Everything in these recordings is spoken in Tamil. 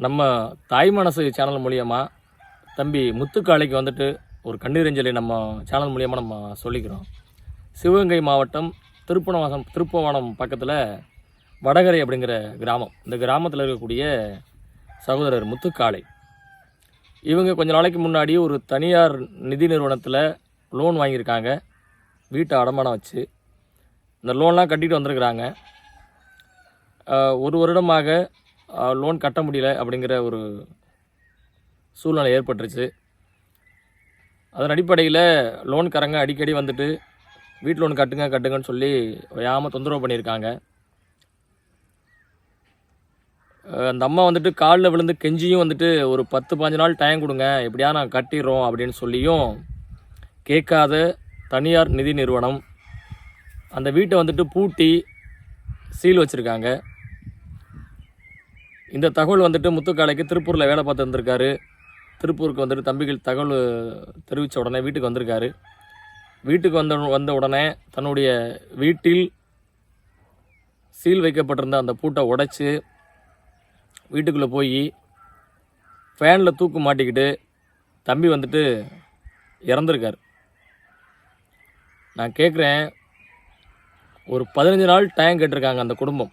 நம்ம தாய் மனசு சேனல் மூலியமாக தம்பி முத்துக்காளைக்கு வந்துட்டு ஒரு கண்ணீரஞ்சலி நம்ம சேனல் மூலியமாக நம்ம சொல்லிக்கிறோம். சிவகங்கை மாவட்டம் திருப்புவனம் பக்கத்தில் வடகரை அப்படிங்கிற கிராமம். இந்த கிராமத்தில் இருக்கக்கூடிய சகோதரர் முத்துக்காளை இவங்க கொஞ்ச நாளைக்கு முன்னாடி ஒரு தனியார் நிதி நிறுவனத்தில் லோன் வாங்கியிருக்காங்க. வீட்டை அடமானம் வச்சு இந்த லோன்லாம் கட்டிட்டு வந்திருக்கிறாங்க. ஒரு வருடமாக லோன் கட்ட முடியல அப்படிங்கிற ஒரு சூழ்நிலை ஏற்பட்டுருச்சு. அதன் அடிப்படையில் லோன்காரங்க அடிக்கடி வந்துட்டு வீட்டு லோன் கட்டுங்கன்னு சொல்லி ஓயாமல் தொந்தரவு பண்ணியிருக்காங்க. அந்த அம்மா வந்துட்டு காலில் விழுந்து கெஞ்சியும் வந்துட்டு ஒரு 10-15 நாள் டைம் கொடுங்க, எப்படியா நான் கட்டிடுறோம் அப்படின்னு சொல்லியும் கேட்காத தனியார் நிதி நிறுவனம் அந்த வீட்டை வந்துட்டு பூட்டி சீல் வச்சுருக்காங்க. இந்த தகவல் வந்துட்டு முத்துக்காளைக்கு திருப்பூரில் வேலை பார்த்து வந்திருக்காரு. திருப்பூருக்கு வந்துட்டு தம்பிகள் தகவல் தெரிவித்த உடனே வீட்டுக்கு வந்திருக்காரு. வீட்டுக்கு வந்த உடனே தன்னுடைய வீட்டில் சீல் வைக்கப்பட்டிருந்த அந்த பூட்டை உடைச்சி வீட்டுக்குள்ளே போய் ஃபேனில் தூக்கு மாட்டிக்கிட்டு தம்பி வந்துட்டு இறந்துருக்கார். நான் கேட்குறேன், ஒரு 15 நாள் டைம் கேட்டிருக்காங்க அந்த குடும்பம்.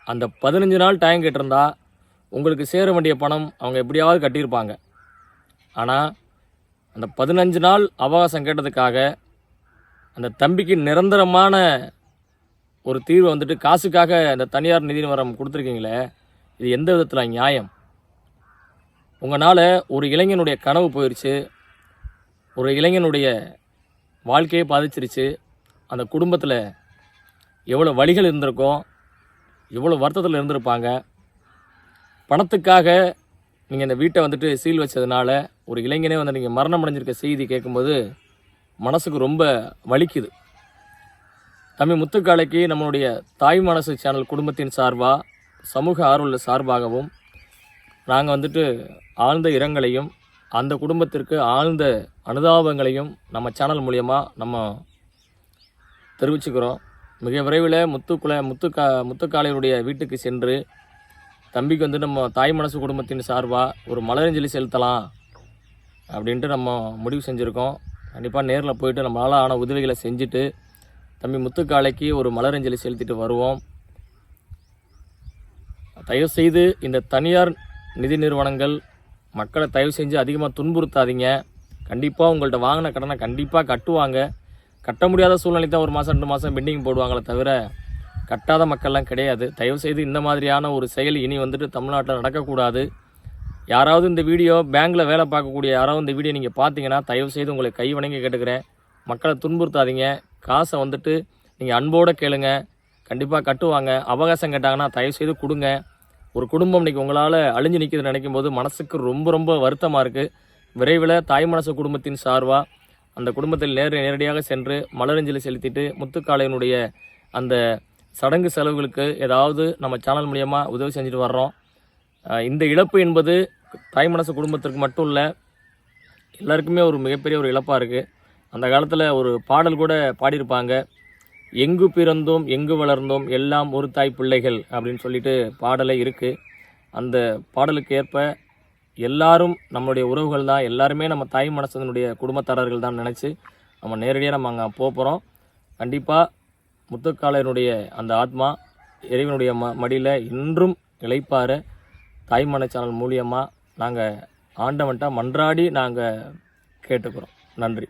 அந்த 15 நாள் டைம் கேட்டிருந்தா உங்களுக்கு சேர வேண்டிய பணம் அவங்க எப்படியாவது கட்டியிருப்பாங்க. ஆனால் அந்த 15 நாள் அவகாசம் கேட்டதுக்காக அந்த தம்பிக்கு நிரந்தரமான ஒரு தீர்வை வந்துட்டு காசுக்காக அந்த தனியார் நிதி நிறுவனம் கொடுத்துருக்கீங்களே, இது எந்த விதத்தில் நியாயம்? உங்களால் ஒரு இளைஞனுடைய கனவு போயிடுச்சு, ஒரு இளைஞனுடைய வாழ்க்கையை பாதிச்சிருச்சு. அந்த குடும்பத்தில் எவ்வளோ வழிகள் இருந்திருக்கும், எவ்வளோ வருத்தத்தில் இருந்திருப்பாங்க. பணத்துக்காக நீங்கள் இந்த வீட்டை வந்துட்டு சீல் வச்சதுனால ஒரு இளைஞனே வந்து நீங்கள் மரணம் அடைஞ்சிருக்க செய்தி கேட்கும்போது மனசுக்கு ரொம்ப வலிக்குது. தம்பி முத்துக்காளைக்கு நம்மளுடைய தாய் மனசு சேனல் குடும்பத்தின் சார்பாக, சமூக ஆர்வலர் சார்பாகவும் நாங்கள் வந்துட்டு ஆழ்ந்த இரங்கலையும் அந்த குடும்பத்திற்கு ஆழ்ந்த அனுதாபங்களையும் நம்ம சேனல் மூலியமாக நம்ம தெரிவிச்சுக்கிறோம். மிக விரைவில் முத்துக்காளையுடைய வீட்டுக்கு சென்று தம்பிக்கு வந்து நம்ம தாய் மனசு குடும்பத்தின் சார்பாக ஒரு மலரஞ்சலி செலுத்தலாம் அப்படின்ட்டு நம்ம முடிவு செஞ்சுருக்கோம். கண்டிப்பாக நேரில் போயிட்டு நம்மளால் ஆன உதவிகளை செஞ்சுட்டு தம்பி முத்துக்காளைக்கு ஒரு மலரஞ்சலி செலுத்திட்டு வருவோம். தயவுசெய்து இந்த தனியார் நிதி நிறுவனங்கள் மக்களை தயவு செஞ்சு அதிகமாக துன்புறுத்தாதீங்க. கண்டிப்பாக உங்கள்கிட்ட வாங்கின கடனை கண்டிப்பாக கட்டுவாங்க. கட்ட முடியாத சூழ்நிலை தான் 1 மாதம் 2 மாதம் பெண்டிங் போடுவாங்களே தவிர கட்டாத மக்கள்லாம் கிடையாது. தயவுசெய்து இந்த மாதிரியான ஒரு செயல் இனி வந்துட்டு தமிழ்நாட்டில் நடக்கக்கூடாது. யாராவது இந்த வீடியோ பேங்க்கில் வேலை பார்க்கக்கூடிய யாராவது இந்த வீடியோ நீங்கள் பார்த்தீங்கன்னா தயவுசெய்து உங்களை கை வணங்கி கேட்டுக்கிறேன், மக்களை துன்புறுத்தாதீங்க. காசை வந்துட்டு நீங்கள் அன்போடு கேளுங்க, கண்டிப்பாக கட்டுவாங்க. அவகாசம் கேட்டாங்கன்னா தயவுசெய்து கொடுங்க. ஒரு குடும்பம் இன்றைக்கி உங்களால் அழிஞ்சு நிற்கிது நினைக்கும் போது மனசுக்கு ரொம்ப ரொம்ப வருத்தமாக இருக்குது. விரைவில் தாய் மனசு குடும்பத்தின் சார்பாக அந்த குடும்பத்தில் நேரடியாக சென்று மலரஞ்சலி செலுத்திட்டு முத்துக்காளையினுடைய அந்த சடங்கு செலவுகளுக்கு ஏதாவது நம்ம சேனல் மூலியமாக உதவி செஞ்சுட்டு வர்றோம். இந்த இழப்பு என்பது தாய் மனசு குடும்பத்திற்கு மட்டும் இல்லை, எல்லாருக்குமே ஒரு மிகப்பெரிய ஒரு இழப்பாக இருக்குது. அந்த காலத்தில் ஒரு பாடல் கூட பாடியிருப்பாங்க, எங்கு பிறந்தோம் எங்கு வளர்ந்தோம் எல்லாம் ஒரு தாய் பிள்ளைகள் அப்படின்னு சொல்லிட்டு பாடலே இருக்குது. அந்த பாடலுக்கு ஏற்ப எல்லாரும் நம்மளுடைய உறவுகள் தான், எல்லாருமே நம்ம தாய் மனசனுடைய குடும்பத்தாரர்கள் தான் நினச்சி நம்ம நேரடியாக நம்ம அங்கே போகிறோம். கண்டிப்பாக முத்துக்காளையனுடைய அந்த ஆத்மா இறைவனுடைய மடியில் இன்றும் இளைப்பார தாய் மன சேனல் மூலியமாக நாங்கள் ஆண்டவன்ட்ட மன்றாடி நாங்கள் கேட்டுக்கிறோம். நன்றி.